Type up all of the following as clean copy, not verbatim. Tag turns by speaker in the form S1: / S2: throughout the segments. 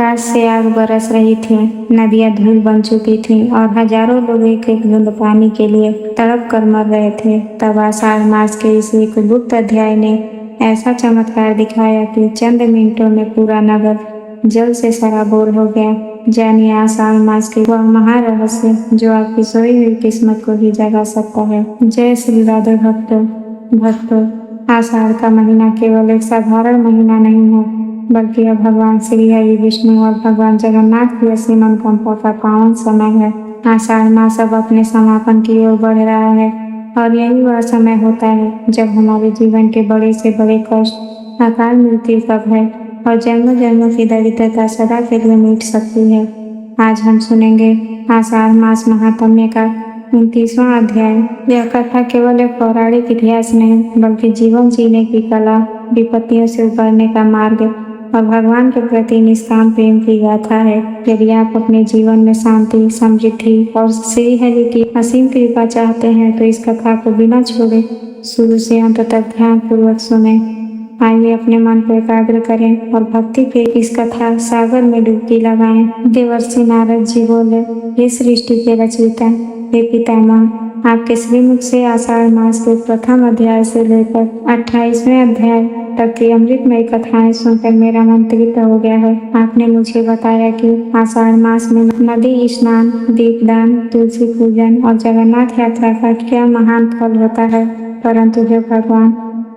S1: आकाश से आग बरस रही थी, नदियां धूल बन चुकी थीं और हजारों लोग एक एक बूंद पानी के लिए तड़प कर मर रहे थे। तब आषाढ़ मास के इस एक गुप्त अध्याय ने ऐसा चमत्कार दिखाया कि चंद मिनटों में पूरा नगर जल से सराबोर हो गया। जानिए आषाढ़ मास के वह महारहस्य जो आपकी सोई हुई किस्मत को ही जगा सकता है। जय श्री राधे भक्तों, आषाढ़ का महीना केवल एक साधारण महीना नहीं है, बल्कि यह भगवान श्री हरि विष्णु और भगवान जगन्नाथ की असीम अनुकंपा का पावन समय है। आषाढ़ मास अब अपने समापन की ओर बढ़ रहा है और यही वह समय होता है जब हमारे जीवन के बड़े से बड़े कष्ट, अकाल मृत्यु का भय और जन्मों जन्मों की दरिद्रता सदा के लिए मिट सकती है। आज हम सुनेंगे आषाढ़ मास महात्म्य का 29वां अध्याय। यह कथा केवल एक पौराणिक इतिहास नहीं, बल्कि जीवन जीने की कला, विपत्तियों से उबरने का मार्ग और भगवान के प्रति निष्काम प्रेम की गाथा है। यदि आप अपने जीवन में शांति, समृद्धि और श्री हरि की असीम कृपा चाहते हैं तो इस कथा को बिना छोड़े शुरू से अंत तक ध्यान पूर्वक सुने। आइए अपने मन को एकाग्र करें और भक्ति के इस कथा सागर में डुबकी लगाएं। देवर्षि नारद जी बोले, हे सृष्टि के रचयिता, हे पितामह, आपके श्रीमुख से आषाढ़ मास के प्रथम अध्याय से लेकर 28वें अध्याय तक की अमृतमय कथाएं सुनकर मेरा मन तृप्त हो गया है। आपने मुझे बताया कि आषाढ़ मास में नदी स्नान, दीपदान, तुलसी पूजन और जगन्नाथ यात्रा का क्या महान फल होता है। परंतु हे भगवान,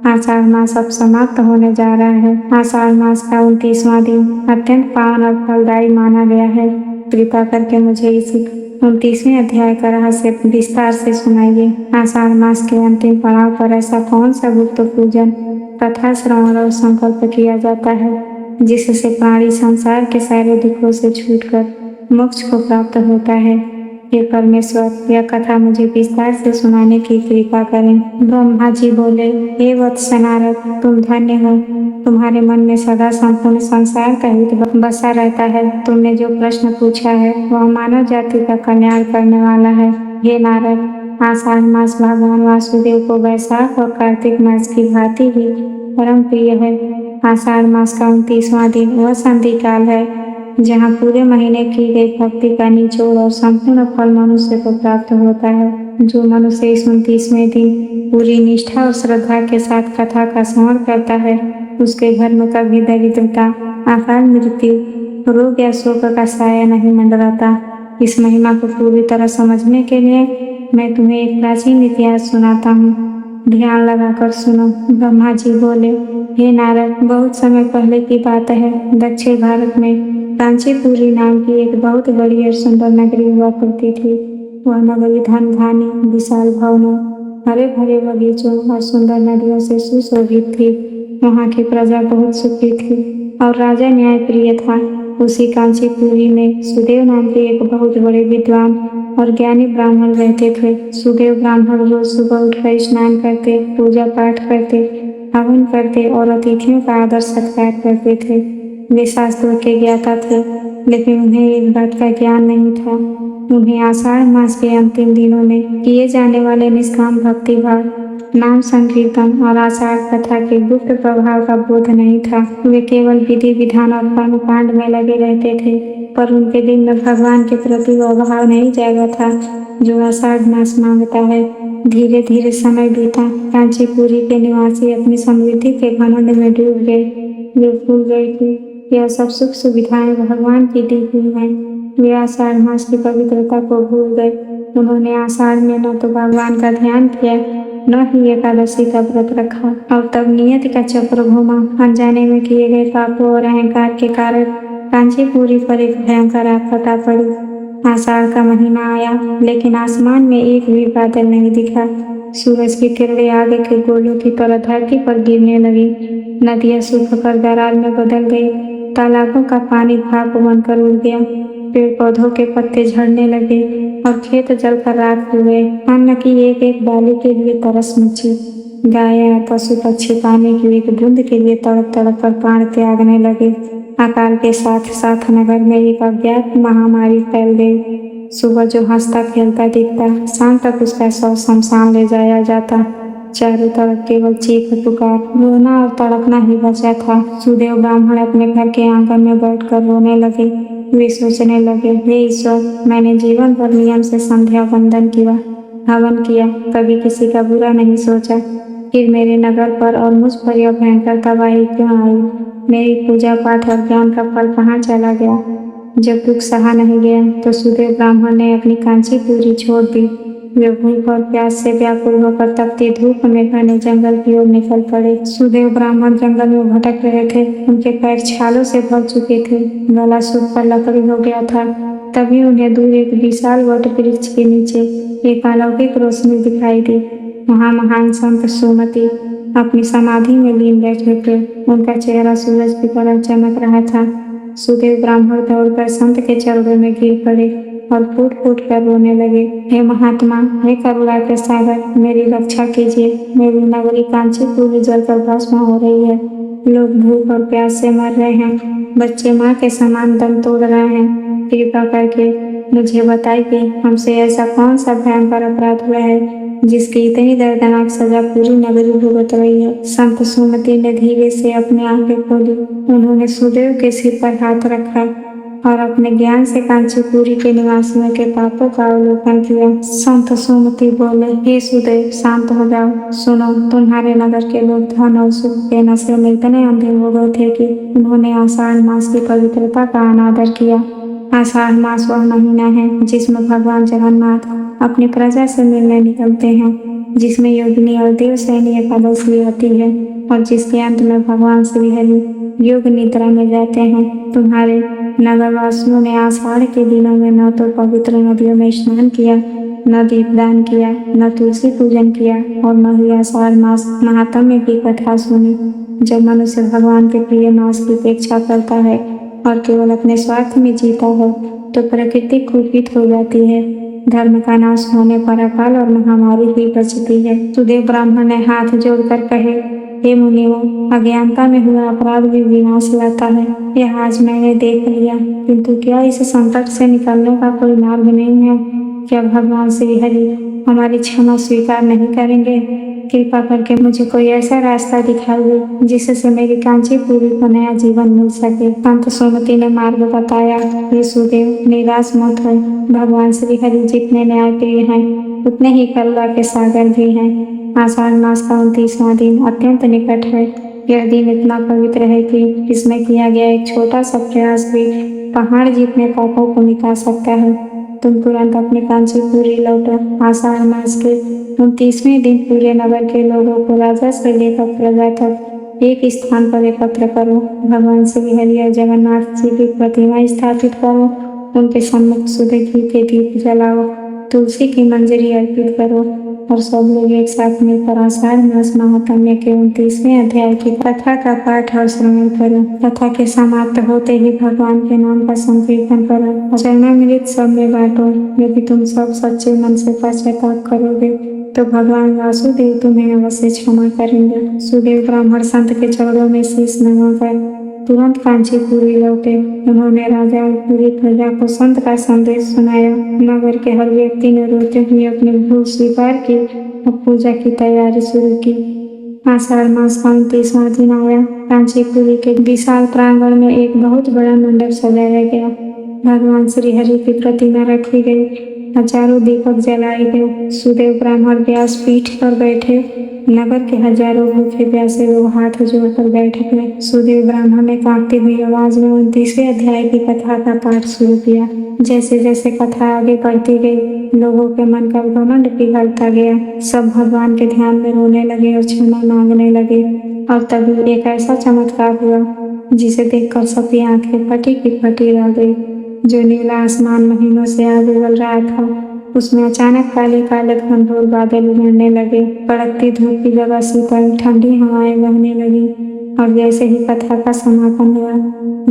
S1: आषाढ़ मास अब समाप्त होने जा रहा है। आषाढ़ मास का 29वां दिन अत्यंत पावन और फलदायी माना गया है। कृपा करके मुझे इस 29वें अध्याय का रहस्य विस्तार से सुनाइए। आषाढ़ मास के अंतिम पड़ाव पर ऐसा कौन सा गुप्त पूजन, कथा श्रवण और संकल्प किया जाता है जिससे प्राणी संसार के सारे दुखों से छूटकर मोक्ष को प्राप्त होता है। हे परमेश्वर, यह कथा मुझे विस्तार से सुनाने की कृपा करें। ब्रह्मा जी बोले, हे वत्स नारद, तुम धन्य हो। तुम्हारे मन में सदा संपूर्ण संसार का हित बसा रहता है। तुमने जो प्रश्न पूछा है वह मानव जाति का कल्याण करने वाला है। हे नारद, आषाढ़ मास भगवान वासुदेव को वैशाख और कार्तिक मास की भांति ही परम प्रिय है। आषाढ़ मास का 29वां दिन वह संधि काल है जहाँ पूरे महीने की गई भक्ति का निचोड़ और संपूर्ण फल मनुष्य को प्राप्त होता है। जो मनुष्य इस 29वें दिन पूरी निष्ठा और श्रद्धा के साथ कथा का श्रवण करता है, उसके घर में कभी दरिद्रता, अकाल मृत्यु, रोग या शोक का साया नहीं मंडराता। इस महिमा को पूरी तरह समझने के लिए मैं तुम्हें एक प्राचीन इतिहास सुनाता हूँ। ध्यान लगाकर सुनो। ब्रह्मा जी बोले, हे नारद, बहुत समय पहले की बात है। दक्षिण भारत में कांचीपुरी नाम की एक बहुत बड़ी और सुंदर नगरी हुआ करती थी। वह नगरी धन धानी, विशाल भवनों, हरे भरे बगीचों और सुंदर नदियों से सुशोभित थी। वहाँ की प्रजा बहुत सुखी थी और राजा न्यायप्रिय था। उसी कांचीपुरी में सुदेव नाम के एक बहुत बड़े विद्वान और ज्ञानी ब्राह्मण रहते थे। सुदेव ब्राह्मण रोज सुबह उठकर स्नान करते, पूजा पाठ करते, हवन करते और अतिथियों का आदर सत्कार करते थे। वे शास्त्रों के ज्ञाता थे, लेकिन उन्हें एक बात का ज्ञान नहीं था। उन्हें आषाढ़ मास के अंतिम दिनों में किए जाने वाले निष्काम भक्ति भाव, नाम संकीर्तन और आषाढ़ कथा के गुप्त प्रभाव का बोध नहीं था। वे केवल विधि विधान और कर्म कांड में लगे रहते थे, पर उनके दिल में भगवान के प्रति वह भाव नहीं जागा था जो आषाढ़ मास मांगता है। धीरे धीरे समय बीता। कांचीपुरी के निवासी अपनी समृद्धि के घमंड में डूब गए। वे भूल गए कि यह सब सुख सुविधाएं भगवान की दी हुई हैं। वे आषाढ़ मास की पवित्रता को भूल गए। उन्होंने आषाढ़ में न तो भगवान का ध्यान किया, न ही एकादशी का व्रत रखा और तब नियति का चक्र घूमा। अनजाने में किए गए पापों और अहंकार के कारण कांचीपुरी पर एक भयंकर आफत आ पड़ी। आषाढ़ का महीना आया, लेकिन आसमान में एक भी बादल नहीं दिखा। सूरज की किरणें आगे के गोलों की तरह धरती पर गिरने लगी। नदियां सूखकर दरार में बदल गई। तालाबों का पानी भाप बनकर उड़ गया। पेड़ पौधों के पत्ते झड़ने लगे और खेत जलकर राख हो गए। अन्न की एक एक डाली के लिए तरस मची। गाय और पशु पक्षी पानी की एक बूंद के लिए तड़प तड़प कर प्राण त्यागने लगे। अकाल के साथ साथ नगर में एक अज्ञात महामारी फैल गई। सुबह जो हंसता खेलता दिखता, शाम तक उसका शव शमशान ले जाया जाता। चारों तरफ केवल चीख पुकार, रोना और तड़पना ही बचा था। सुदेव ब्राह्मण अपने घर के आंगन में बैठकर रोने लगे। वे सोचने लगे, हे ईश्वर, मैंने जीवन भर नियम से संध्या वंदन किया, हवन किया, कभी किसी का बुरा नहीं सोचा। फिर मेरे नगर पर और मुझ पर यह भयंकर तबाही क्यों आई? मेरी पूजा पाठ और ज्ञान का फल कहाँ चला गया? जब दुख सहा नहीं गया तो सुदेव ब्राह्मण ने अपनी कांची पूरी छोड़ दी। वे भूख और प्यास से व्याकुल होकर तपती धूप में घने जंगल की ओर निकल पड़े। सुदेव ब्राह्मण जंगल में भटक रहे थे। उनके पैर छालों से भर चुके थे, गला सूखकर लकड़ी हो गया था। तभी उन्हें दूर एक विशाल वट वृक्ष के नीचे एक अलौकिक रोशनी दिखाई दी। वहाँ महान संत सुमति अपनी समाधि में लीन बैठे थे। उनका चेहरा सूरज की तरह चमक रहा था। सुदेव ब्राह्मण दौड़कर संत के चरणों में गिर पड़े और फूट फूट कर रोने लगे। हे महात्मा, हे करुणा के सागर, मेरी रक्षा कीजिए। मेरी नगरी कांची पूरी जलकर भस्म हो रही है। लोग भूख और प्यास से मर रहे हैं। बच्चे माँ के समान दम तोड़ रहे हैं। कृपा करके मुझे बताइए, हमसे ऐसा कौन सा भयंकर अपराध हुआ है जिसकी इतनी दर्दनाक सजा पूरी नगरी भुगत रही है? संत सुमति ने धीरे से अपनी आंखें खोली। उन्होंने सुदेव के सिर पर हाथ रखा और अपने ज्ञान से कांचीपुरी के निवासियों के पापों का अवलोकन किया। संत सुमति बोले, हे सुदेव, शांत हो जाओ। सुनो, तुम्हारे नगर के लोग धन और सुख के नशे में इतने अंधे हो गए थे कि उन्होंने आषाढ़ मास की पवित्रता का अनादर किया। आषाढ़ मास वह महीना है जिसमें भगवान जगन्नाथ अपनी प्रजा से मिलने निकलते हैं, जिसमें योगिनी और देवसैनी एकादशी आती है और जिसके अंत में भगवान श्री हरि योग निद्रा में जाते हैं। तुम्हारे नगरवासियों ने आषाढ़ के दिनों में न तो पवित्र नदियों में स्नान किया, न दीपदान किया, न तुलसी पूजन किया और न ही आषाढ़ मास महात्म्य की कथा सुनी। जब मनुष्य भगवान के प्रिय मास की अपेक्षा करता है और केवल अपने स्वार्थ में जीता है तो प्रकृति कुपित हो जाती है। धर्म का नाश होने पर अकाल और महामारी ही बचती है। सुदेव ब्राह्मण ने हाथ जोड़कर कहे, हे मुनियों, अज्ञानता में हुआ अपराध भी विनाश लाता है। यह आज मैंने देख लिया, किंतु क्या इस संकट से निकलने का कोई मार्ग नहीं है? क्या भगवान श्री हरि हमारी क्षमा स्वीकार नहीं करेंगे? कृपा करके मुझे कोई ऐसा रास्ता दिखाइए जिससे मेरी कांचीपुरी को नया जीवन मिल सके। संत सुमति ने मार्ग बताया, हे सुदेव, निराश मत हो। भगवान श्री हरि जितने न्यायप्रिय हैं उतने ही करुणा के सागर भी हैं। आषाढ़ मास का 29वां दिन अत्यंत निकट है। यह दिन इतना पवित्र है कि इसमें किया गया एक छोटा सा प्रयास भी पहाड़ जितने पापों को मिटा सकता है। तुम तुरंत अपनी कांचीपुरी लौटो। आषाढ़ मास के 29वें दिन पूरे नगर के लोगों को राजा से लेकर प्रजा तक एक स्थान पर एकत्र करो। भगवान श्री हरि और जगन्नाथ जी की प्रतिमा स्थापित करो। उनके सम्मुख शुद्ध घी के दीप जलाओ, तुलसी की मंजरी अर्पित करो और सब लोग एक साथ मिलकर आषाढ़ मास महात्म्य के 29वें अध्याय की कथा का पाठ और श्रवण करो। कथा के समाप्त होते ही भगवान के नाम का संकीर्तन करो और चरणामृत सब में बांटो। यदि तुम सब सच्चे मन से पश्चाताप करोगे तो भगवान वासुदेव तुम्हें अवश्य क्षमा करेंगे। सुदेव ब्राह्मण संत के चरणों में शीश नवाकर तुरंत कांचीपुरी लौटे। उन्होंने राजा और पूरी प्रजा को संत का संदेश सुनाया। नगर के हर व्यक्ति ने रोते हुए अपनी भूल स्वीकार की और पूजा की तैयारी शुरू की। आषाढ़ मास का 29वां दिन आया। कांचीपुरी के विशाल प्रांगण में एक बहुत बड़ा मंडप सजाया गया। भगवान श्री हरि की प्रतिमा रखी गई। हजारों दीपक जलाए गए। सुदेव ब्राह्मण व्यास पीठ पर बैठे। नगर के हजारों भूखे प्यासे लोग हाथ जोड़कर बैठ गए। सुदेव ब्राह्मण ने कांपती हुई आवाज में 29वें अध्याय की कथा का पाठ शुरू किया। जैसे जैसे कथा आगे बढ़ती गई, लोगों के मन का घमंड पिघलता गया। सब भगवान के ध्यान में रोने लगे और क्षमा मांगने लगे। और तभी एक ऐसा चमत्कार हुआ जिसे देखकर सबकी आंखें फटी की फटी रह गई। जो नीला आसमान महीनों से आग उगल रहा था, उसमें अचानक काले काले घनघोर बादल उमड़ने लगे। कड़कती धूप की जगह शीतल ठंडी हवाएं बहने लगी और जैसे ही कथा का समापन हुआ,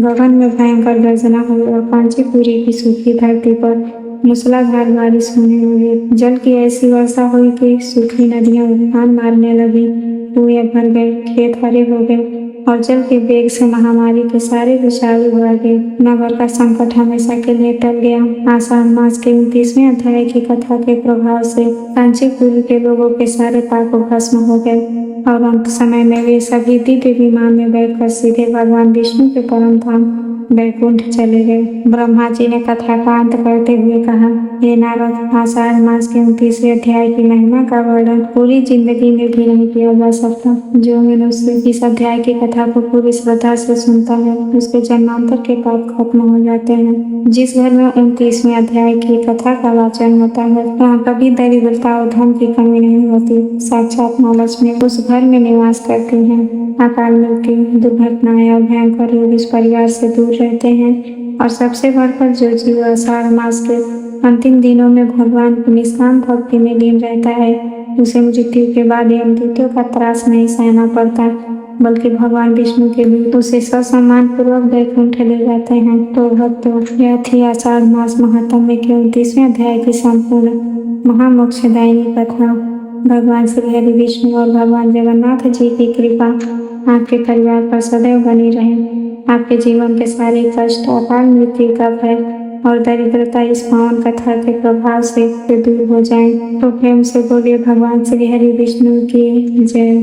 S1: गगन में भयंकर गर्जना हुई और कांचीपुरी की सूखी धरती पर मूसलाधार बारिश होने लगी। जल की ऐसी वर्षा हुई कि सूखी नदियां उफान मारने लगी। कुएं भर गए, खेत हरे हो गए और जल के वेग से महामारी के सारे विषाणु बढ़ गए। नगर का संकट हमेशा के लिए टल गया। आषाढ़ मास के 29वें अध्याय की कथा के प्रभाव से कांचीपुर के लोगों के सारे पाप भस्म हो गए और अंत समय में वे सभी दिव्य विमान में बैठकर सीधे भगवान विष्णु के परम धाम वैकुंठ चले गए। ब्रह्मा जी ने कथा का अंत करते हुए कहा, हे नारद, आषाढ़ मास के 29वें अध्याय की महिमा का वर्णन पूरी जिंदगी में भी नहीं किया जा सकता। जो मनुष्य इस अध्याय की कथा को पूरी श्रद्धा से सुनता है, उसके जन्मांतर के पाप खत्म हो जाते हैं। जिस घर में 29वें अध्याय की कथा का वाचन होता है, वहाँ कभी दरिद्रता और धन की कमी नहीं होती। साक्षात माँ लक्ष्मी उस घर में निवास करती हैं। अकाल मृत्यु, दुर्घटनाएं और भयंकर रोग इस परिवार से दूर रहते हैं। और सबसे बढ़कर जो जीव आषाढ़ मास के अंतिम दिनों में भगवान की निष्काम भक्ति में लीन रहता है, उसे मृत्यु के बाद यमदूतों का त्रास नहीं सहना पड़ता, बल्कि भगवान विष्णु के दूत उसे ससम्मान पूर्वक वैकुंठ ले जाते हैं। तो भक्तों, यह थी आषाढ़ मास महात्म्य के 29वें अध्याय की संपूर्ण महामोक्षदायिनी कथा। भगवान श्री हरि विष्णु और भगवान जगन्नाथ जी की कृपा आपके परिवार पर सदैव बनी रहे। आपके जीवन के सारे कष्ट, अकाल मृत्यु का भय और दरिद्रता इस पावन कथा के प्रभाव से दूर हो जाएं। तो प्रेम से बोलिए भगवान श्री हरि विष्णु की जय,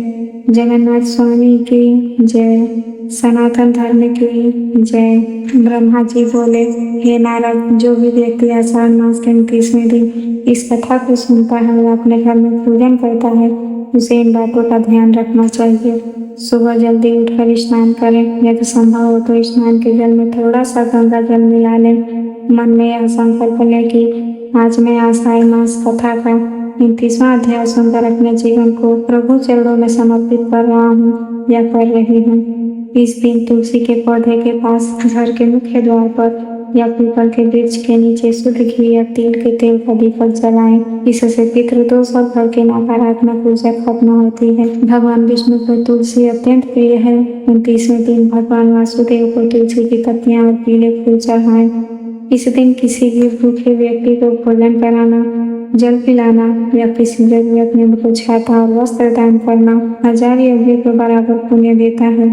S1: जगन्नाथ स्वामी की जय, सनातन धर्म की जय। ब्रह्मा जी बोले, हे नारद, जो भी व्यक्ति आषाढ़ मास के 29वें दिन इस कथा को सुनता है और अपने घर में पूजन करता है, उसे इन बातों का ध्यान रखना चाहिए। सुबह जल्दी उठकर स्नान करें। यदि संभव हो तो स्नान के जल में थोड़ा सा गंगा जल मिला लें। मन में यह संकल्प लें कि आज मैं आषाढ़ मास कथा का 29वां अध्याय सुनकर अपने जीवन को प्रभु चरणों में समर्पित कर रहा हूँ या कर रही हूँ। इस दिन तुलसी के पौधे के पास, घर के मुख्य द्वार पर या पीपल के वृक्ष के नीचे शुद्ध घी या तिल के तेल का दीपक जलाएं। इससे पितृदोष और घर की नकारात्मक ऊर्जा खत्म होती है। भगवान विष्णु को तुलसी अत्यंत प्रिय है। 29वें दिन भगवान वासुदेव को तुलसी की पत्तियां और पीले फूल चढ़ाएं। इस दिन किसी भी भूखे व्यक्ति को भोजन कराना, जल पिलाना या किसी जरूरतमंद को छाता और वस्त्र दान करना 1000 यज्ञ के बराबर पुण्य देता है।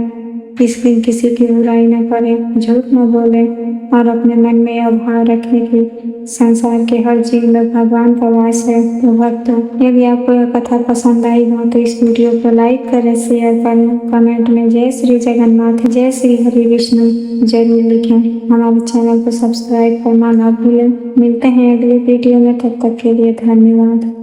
S1: इस दिन किसी की बुराई न करें, झूठ न बोले और अपने मन में यह भाव रखें कि संसार के हर जीव में भगवान का वास है। तो भक्तों, यदि आपको यह कथा पसंद आई हो तो इस वीडियो को लाइक करें, शेयर करें, कमेंट में जय श्री जगन्नाथ, जय श्री हरि विष्णु जरूर लिखें। हमारे चैनल को सब्सक्राइब करना ना भूलें। मिलते हैं अगले वीडियो में, तब तक के लिए धन्यवाद।